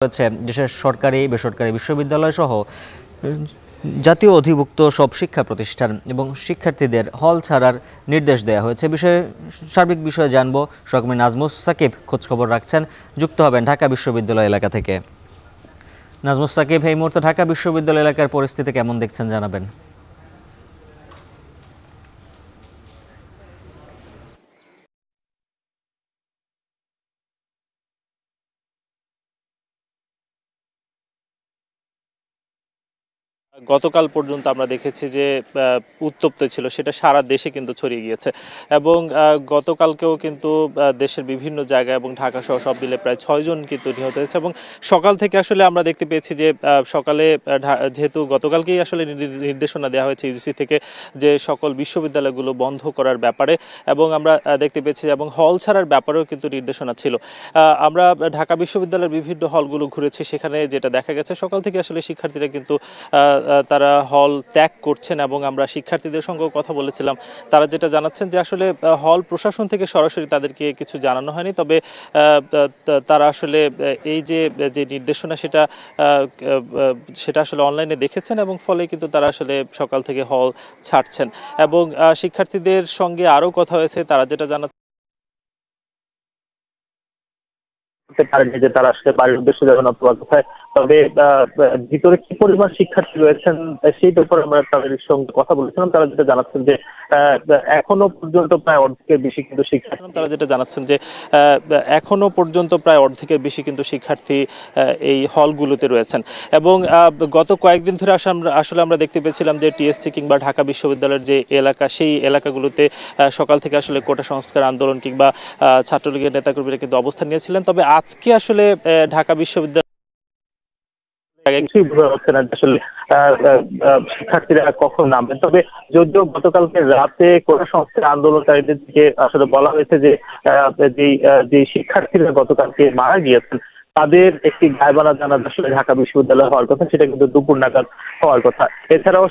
রয়েছে দেশের সরকারি বেসরকারি বিশ্ববিদ্যালয় সহ জাতীয় অধিভুক্ত সব শিক্ষা প্রতিষ্ঠান এবং শিক্ষার্থীদের হল ছাড়ার নির্দেশ দেওয়া হয়েছে। সার্বিক বিষয়ে জানবো সহকর্মী নাজমুস সাকিব খোঁজখবর রাখছেন, যুক্ত হবেন ঢাকা বিশ্ববিদ্যালয় এলাকা থেকে। নাজমুস সাকিব, এই মুহূর্তে ঢাকা বিশ্ববিদ্যালয় এলাকার পরিস্থিতি কেমন দেখছেন জানাবেন। গতকাল পর্যন্ত আমরা দেখেছি যে উত্তপ্ত ছিল, সেটা সারা দেশে কিন্তু ছড়িয়ে গিয়েছে এবং গতকালকেও কিন্তু দেশের বিভিন্ন জায়গায় এবং ঢাকা সহ সব মিলে প্রায় 6 জন কিন্তু নিহত হয়েছে। এবং সকাল থেকে আসলে আমরা দেখতে পেয়েছি যে সকালে যেহেতু গতকালকেই আসলে নির্দেশনা দেওয়া হয়েছে ইউজিসি থেকে যে সকল বিশ্ববিদ্যালয়গুলো বন্ধ করার ব্যাপারে, এবং আমরা দেখতে পেয়েছি এবং হল ছাড়ার ব্যাপারেও কিন্তু নির্দেশনা ছিল। আমরা ঢাকা বিশ্ববিদ্যালয়ের বিভিন্ন হলগুলো ঘুরেছি, সেখানে যেটা দেখা গেছে সকাল থেকে আসলে শিক্ষার্থীরা কিন্তু তারা হল ত্যাগ করছেন এবং আমরা শিক্ষার্থীদের সঙ্গে কথা বলেছিলাম। তারা যেটা জানাচ্ছেন যে আসলে হল প্রশাসন থেকে সরাসরি তাদেরকে কিছু জানানো হয়নি, তবে তারা আসলে এই যে নির্দেশনা সেটা আসলে অনলাইনে দেখেছেন এবং ফলে কিন্তু তারা আসলে সকাল থেকে হল ছাড়ছেন। এবং শিক্ষার্থীদের সঙ্গে আরও কথা হয়েছে, তারা যেটা জানাচ্ছেন যে তারা আসলে বাড়ির উদ্দেশ্যে যাবেন অথবা কোথায়, তবে ভিতরে কি পরিমাণ শিক্ষার্থী রয়েছেন সেই ব্যাপারে আমরা তাদের সঙ্গে কথা বলেছিলাম। তারা যেটা জানাচ্ছেন যে এখনো পর্যন্ত প্রায় অর্ধেকের বেশি কিন্তু শিক্ষার্থী এই হলগুলোতে রয়েছেন। এবং গত কয়েকদিন ধরে আসলে আমরা দেখতে পেয়েছিলাম যে টিএসসি কিংবা ঢাকা বিশ্ববিদ্যালয়ের যে এলাকা, সেই এলাকাগুলোতে সকাল থেকে আসলে কোটা সংস্কার আন্দোলন কিংবা ছাত্রলীগের নেতাকর্মীরা কিন্তু অবস্থান নিয়েছিলেন। তবে আজকে আসলে ঢাকা বিশ্ববিদ্যালয় কিছুই বোঝা যাচ্ছে না আসলে শিক্ষার্থীরা কখন নামবেন। তবে যদিও গতকালকে রাতে কোটা সংস্কার আন্দোলনকারীদের থেকে আসলে বলা হয়েছে যে শিক্ষার্থীরা গতকালকে মারা গিয়েছেন তাদের একটি গায়বানা জানাজা আসলে ঢাকা বিশ্ববিদ্যালয়ে হওয়ার কথা, সেটা কিন্তু দুপুর নাগাদ হওয়ার কথা। এছাড়াও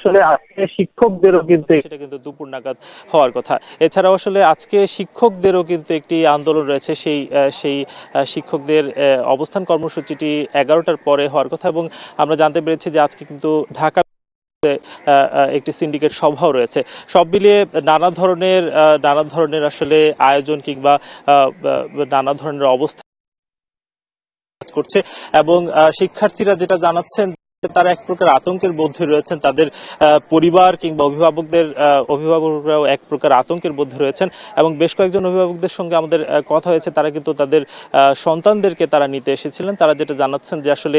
আসলে আজকে শিক্ষকদেরও কিন্তু একটি আন্দোলন রয়েছে, সেই শিক্ষকদের অবস্থান কর্মসূচিটি 11টার পরে হওয়ার কথা। এবং আমরা জানতে পেরেছি যে আজকে কিন্তু ঢাকা একটি সিন্ডিকেট সভাও রয়েছে। সব মিলিয়ে নানা ধরনের আসলে আয়োজন কিংবা নানা ধরনের অবস্থা করছে। এবং শিক্ষার্থীরা যেটা জানাচ্ছেন তারা এক প্রকার আতঙ্কের মধ্যে রয়েছেন, তাদের পরিবার কিংবা অভিভাবকরাও এক প্রকার আতঙ্কের মধ্যে রয়েছেন। এবং বেশ কয়েকজন অভিভাবকদের সঙ্গে আমাদের কথা হয়েছে, তারা কিন্তু তাদের সন্তানদেরকে তারা নিতে এসেছিলেন। তারা যেটা জানাচ্ছেন যে আসলে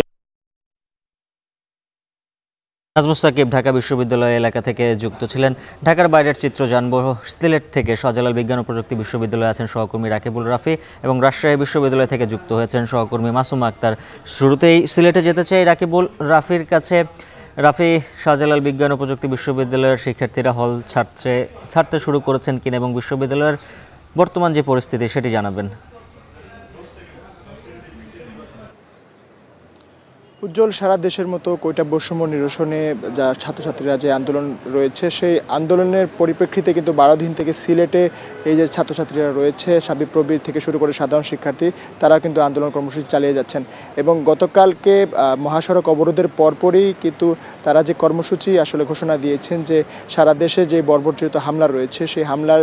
নাজমুস সাকিব ঢাকা বিশ্ববিদ্যালয় এলাকা থেকে যুক্ত ছিলেন। ঢাকার বাইরের চিত্র জানবো। সিলেট থেকে শাহজালাল বিজ্ঞান ও প্রযুক্তি বিশ্ববিদ্যালয়ে আছেন সহকর্মী রাকিবুল রাফি এবং রাজশাহী বিশ্ববিদ্যালয় থেকে যুক্ত হয়েছেন সহকর্মী মাসুমা আক্তার। শুরুতেই সিলেটে যেতে চাই রাকিবুল রাফির কাছে। রাফি, শাহজালাল বিজ্ঞান ও প্রযুক্তি বিশ্ববিদ্যালয়ের শিক্ষার্থীরা হল ছাড়তে শুরু করেছেন কিনা এবং বিশ্ববিদ্যালয়ের বর্তমান যে পরিস্থিতি সেটি জানাবেন। উজ্জ্বল, সারা দেশের মতো কোটা বৈষম্য নিরসনে যা ছাত্রছাত্রীরা যে আন্দোলন রয়েছে, সেই আন্দোলনের পরিপ্রেক্ষিতে কিন্তু 12 দিন থেকে সিলেটে এই যে ছাত্রছাত্রীরা রয়েছে, সাবিপ্রবির থেকে শুরু করে সাধারণ শিক্ষার্থী, তারা কিন্তু আন্দোলন কর্মসূচি চালিয়ে যাচ্ছেন। এবং গতকালকে মহাসড়ক অবরোধের পরপরই কিন্তু তারা যে কর্মসূচি আসলে ঘোষণা দিয়েছেন যে সারা দেশে যে বর্বরচিত হামলা রয়েছে, সেই হামলার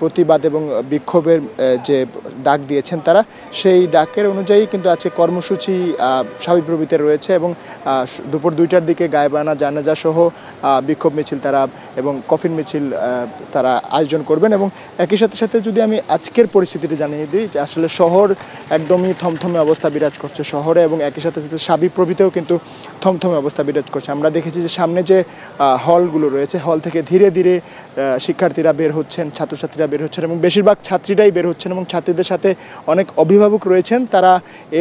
প্রতিবাদ এবং বিক্ষোভের যে ডাক দিয়েছেন তারা, সেই ডাকের অনুযায়ী কিন্তু আজকে কর্মসূচি সাবিপ্রবিতে রয়েছে। এবং দুপুর 2টার দিকে গায়বানা জানাজা সহ বিক্ষোভ মিছিল তারা এবং কফিন মিছিল তারা আয়োজন করবেন। এবং একই সাথে যদি আমি আজকের পরিস্থিতিটি জানিয়ে দিই যে আসলে শহর একদমই থমথমে অবস্থা বিরাজ করছে শহরে, এবং একই সাথে সাবিপ্রবিতেও কিন্তু থমথমে অবস্থা বিরাজ করছে। আমরা দেখেছি যে সামনে যে হলগুলো রয়েছে, হল থেকে ধীরে ধীরে শিক্ষার্থীরা বের হচ্ছেন, ছাত্রছাত্রীরা বের হচ্ছেন এবং বেশিরভাগ ছাত্রীরাই বের হচ্ছেন এবং ছাত্রীদের সাথে অনেক অভিভাবক রয়েছেন, তারা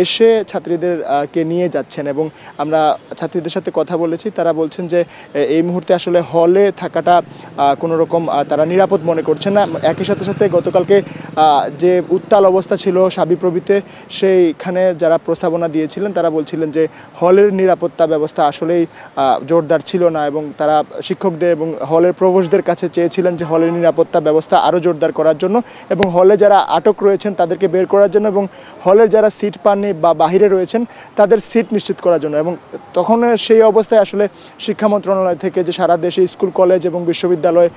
এসে ছাত্রীদেরকে নিয়ে যাচ্ছেন এবং আমরা ছাত্রীদের সাথে কথা বলেছি, তারা বলছেন যে এই মুহূর্তে আসলে হলে থাকাটা কোনো রকম তারা নিরাপদ মনে করছেন না। একই সাথে সাথে গতকালকে যে উত্তাল অবস্থা ছিল সাবিপ্রবিতে, সেইখানে যারা প্রস্তাবনা দিয়েছিলেন তারা বলছিলেন যে হলের নিরাপত্তা ব্যবস্থা আসলেই জোরদার ছিল না, এবং তারা শিক্ষকদের এবং হলের প্রভোস্টদের কাছে চেয়েছিলেন যে হলের নিরাপত্তা ব্যবস্থা আরও জোরদার করার জন্য, এবং হলে যারা আটক রয়েছেন তাদেরকে বের করার জন্য, এবং হলের যারা সিট পাননি বা বাহিরে রয়েছেন তাদের সিট নিশ্চিত করার জন্য। এবং তখন সেই অবস্থায় আসলে শিক্ষা মন্ত্রণালয় থেকে যে সারা দেশে স্কুল কলেজ এবং বিশ্ববিদ্যালয়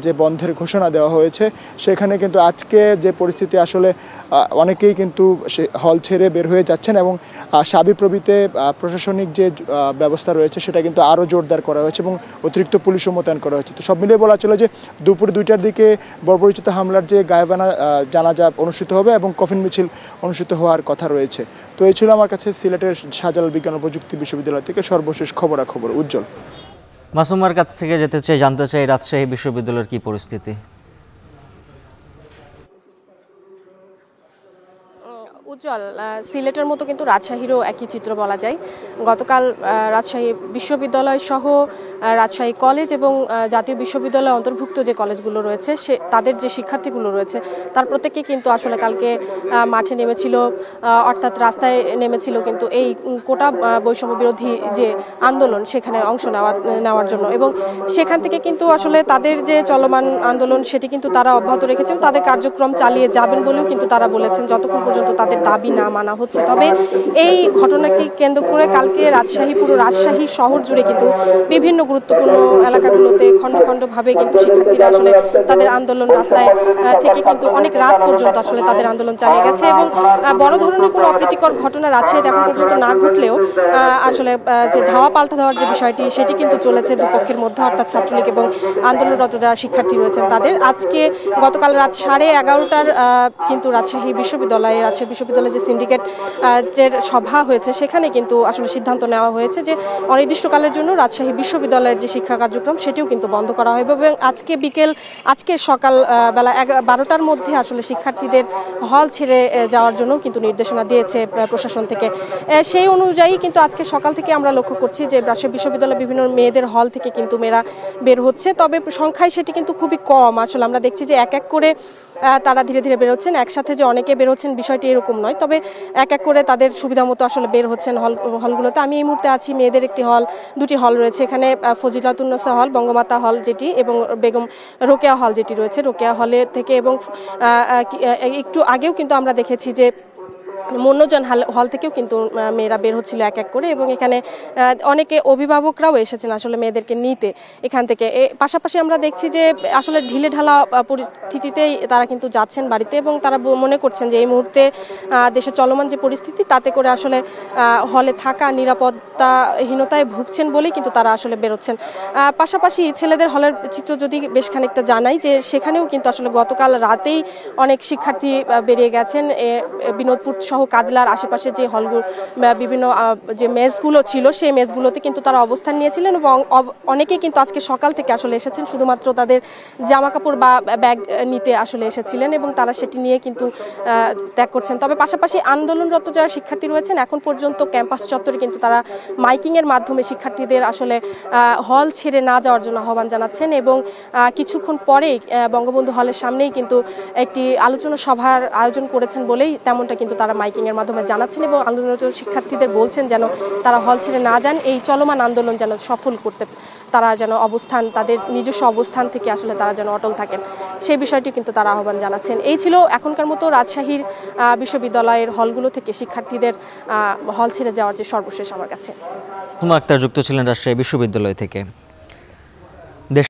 যে বন্ধের ঘোষণা দেওয়া হয়েছে, সেখানে কিন্তু আজকে যে পরিস্থিতি আসলে অনেকেই কিন্তু হল ছেড়ে বের হয়ে যাচ্ছেন, এবং সাবিপ্রবিতে প্রশাসনিক যে ব্যবস্থা রয়েছে সেটা কিন্তু আরও জোরদার করা হয়েছে এবং অতিরিক্ত পুলিশও মোতায়েন করা হয়েছে। তো সব মিলিয়ে বলা চলে যে দুপুর 2টার দিকে বর্বরোচিত হামলার যে গায়েবানা জানাজা অনুষ্ঠিত হবে এবং কফিন মিছিল অনুষ্ঠিত হওয়ার কথা রয়েছে। তো এই ছিল আমার কাছে সিলেটের শাহজালাল বিজ্ঞান ও প্রযুক্তি বিশ্ববিদ্যালয় থেকে সর্বশেষ খবরাখবর। উজ্জ্বল। মাসুমার কাছ থেকে জানতে চাই রাজশাহী বিশ্ববিদ্যালয়ের কি পরিস্থিতি? উজ্জ্বল, সিলেটের মতো কিন্তু রাজশাহীরও একই চিত্র বলা যায়। গতকাল রাজশাহী বিশ্ববিদ্যালয় সহ রাজশাহী কলেজ এবং জাতীয় বিশ্ববিদ্যালয় অন্তর্ভুক্ত যে কলেজগুলো রয়েছে তাদের যে শিক্ষার্থীগুলো রয়েছে তার প্রত্যেকে কিন্তু আসলে কালকে মাঠে নেমেছিল, অর্থাৎ রাস্তায় নেমেছিল কিন্তু এই কোটা বৈষম্য বিরোধী যে আন্দোলন সেখানে অংশ নেওয়ার জন্য, এবং সেখান থেকে কিন্তু আসলে তাদের যে চলমান আন্দোলন সেটি কিন্তু তারা অব্যাহত রেখেছেন, তাদের কার্যক্রম চালিয়ে যাবেন বলেও কিন্তু তারা বলেছেন যতক্ষণ পর্যন্ত তাদের দাবি না মানা হচ্ছে। তবে এই ঘটনাকে কেন্দ্র করে কালকে পুরো রাজশাহী শহর জুড়ে কিন্তু বিভিন্ন গুরুত্বপূর্ণ এলাকাগুলোতে খণ্ড খণ্ডভাবে কিন্তু শিক্ষার্থীরা আসলে তাদের আন্দোলন রাস্তায় থেকে কিন্তু অনেক রাত পর্যন্ত আসলে তাদের আন্দোলন চালিয়ে গেছে, এবং বড় ধরনের কোনো অপ্রীতিকর ঘটনা রাজশাহীতে এখন পর্যন্ত না ঘটলেও আসলে যে ধাওয়া পাল্টা দেওয়ার যে বিষয়টি সেটি কিন্তু চলেছে দুপক্ষের মধ্যে, অর্থাৎ ছাত্রলীগ এবং আন্দোলনরত যারা শিক্ষার্থী রয়েছেন তাদের। আজকে গতকাল রাত 11:30টার কিন্তু রাজশাহী বিশ্ববিদ্যালয়ে যে সিন্ডিকেটের সভা হয়েছে সেখানে কিন্তু আসলে সিদ্ধান্ত নেওয়া হয়েছে যে অনির্দিষ্টকালের জন্য রাজশাহী বিশ্ববিদ্যালয়ের যে শিক্ষা কার্যক্রম সেটিও কিন্তু বন্ধ করা হবে, এবং আজকে সকাল বেলা 12টার মধ্যে আসলে শিক্ষার্থীদের হল ছেড়ে যাওয়ার জন্য কিন্তু নির্দেশনা দিয়েছে প্রশাসন থেকে। সেই অনুযায়ী কিন্তু আজকে সকাল থেকে আমরা লক্ষ্য করছি যে রাজশাহী বিশ্ববিদ্যালয়ের বিভিন্ন মেয়েদের হল থেকে কিন্তু মেয়েরা বের হচ্ছে, তবে সংখ্যায় সেটি কিন্তু খুবই কম। আসলে আমরা দেখছি যে এক এক করে তারা ধীরে ধীরে বের হচ্ছেন, একসাথে যে অনেকে বের হচ্ছেন বিষয়টি এরকম নয়, তবে এক এক করে তাদের সুবিধা মতো আসলে বের হচ্ছেন হলগুলোতে। আমি এই মুহূর্তে আছি মেয়েদের দুটি হল রয়েছে এখানে, ফজিলাতুন্নেসা হল, বঙ্গমাতা হল যেটি, এবং বেগম রোকেয়া হল যেটি রয়েছে, রোকেয়া হলে থেকে। এবং একটু আগেও কিন্তু আমরা দেখেছি যে মনোজন হল থেকেও কিন্তু মেয়েরা বের হচ্ছিল এক এক করে, এবং এখানে অনেকে অভিভাবকরাও এসেছেন আসলে মেয়েদেরকে নিতে এখান থেকে। পাশাপাশি আমরা দেখছি যে আসলে ঢিলে ঢালা পরিস্থিতিতেই তারা কিন্তু যাচ্ছেন বাড়িতে, এবং তারা মনে করছেন যে এই মুহূর্তে দেশে চলমান যে পরিস্থিতি তাতে করে আসলে হলে থাকা নিরাপত্তাহীনতায় ভুগছেন বলেই কিন্তু তারা আসলে বেরোচ্ছেন। পাশাপাশি ছেলেদের হলের চিত্র যদি বেশ খানিকটা জানাই, যে সেখানেও কিন্তু আসলে গতকাল রাতেই অনেক শিক্ষার্থী বেরিয়ে গেছেন। বিনোদপুর সহ কাজলার আশেপাশে যে হলগুলো বিভিন্ন যে মেসগুলো ছিল সেই মেসগুলোতে কিন্তু তারা অবস্থান নিয়েছিলেন, এবং অনেকেই কিন্তু আজকে সকাল থেকে আসলে এসেছেন, শুধুমাত্র তাদের জামা কাপড় বা ব্যাগ নিতে আসলে এসেছিলেন, এবং তারা সেটি নিয়ে কিন্তু ত্যাগ করছেন। তবে পাশাপাশি আন্দোলনরত যারা শিক্ষার্থী রয়েছেন এখন পর্যন্ত ক্যাম্পাস চত্বরে কিন্তু তারা মাইকিংয়ের মাধ্যমে শিক্ষার্থীদের আসলে হল ছেড়ে না যাওয়ার জন্য আহ্বান জানাচ্ছেন, এবং কিছুক্ষণ পরেই বঙ্গবন্ধু হলের সামনেই কিন্তু একটি আলোচনা সভার আয়োজন করেছেন বলেই তেমনটা কিন্তু তারা মাইকিংয়ের মাধ্যমে জানাচ্ছেন, এবং আন্দোলনরত শিক্ষার্থীদের বলছেন যেন তারা হল ছেড়ে না যান, এই চলমান আন্দোলন যেন সফল করতে তারা যেন তাদের নিজস্ব অবস্থান থেকে আসলে তারা যেন অটল থাকেন, সেই বিষয়টি কিন্তু তারা আহ্বান জানাচ্ছেন। এই ছিল এখনকার মতো রাজশাহীর বিশ্ববিদ্যালয়ের হলগুলো থেকে শিক্ষার্থীদের হল ছেড়ে যাওয়ার যে সর্বশেষ আমার কাছে। তোমার আক্তার যুক্ত ছিলেন রাজশাহী বিশ্ববিদ্যালয় থেকে।